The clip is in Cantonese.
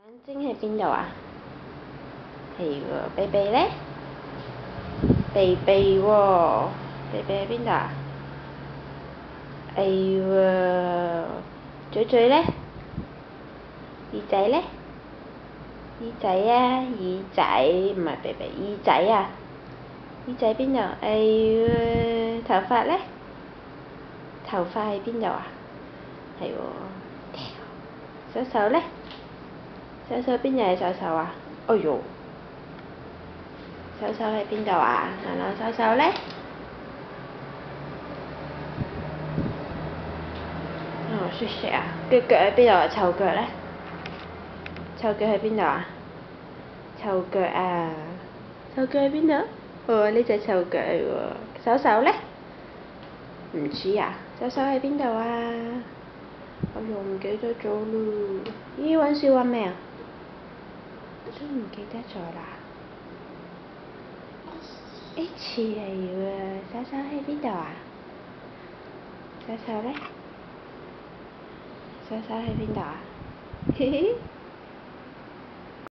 眼睛喺邊度啊？係喎，鼻鼻咧？鼻鼻喎，鼻鼻喺邊度啊？係喎，嘴嘴咧？耳仔咧？耳仔啊，耳仔唔係鼻鼻，耳仔啊，耳仔邊度？係喎，頭髮咧？頭髮喺邊度啊？係喎，手手咧？手手邊度係手手啊？哎唷，手手喺邊度啊？嗱嗱手手咧？哦，雪雪啊！腳腳喺邊度啊？臭腳咧？臭腳喺邊度啊？臭腳啊！臭腳喺邊度？哦，呢隻臭腳嚟喎。手手咧？唔知啊？手手喺邊度啊？我又唔記得咗咯。咦，揾少揾未啊？都唔記得咗啦。H 嚟喎，手手喺邊度啊？手手咧？手手喺邊度啊？嘿嘿。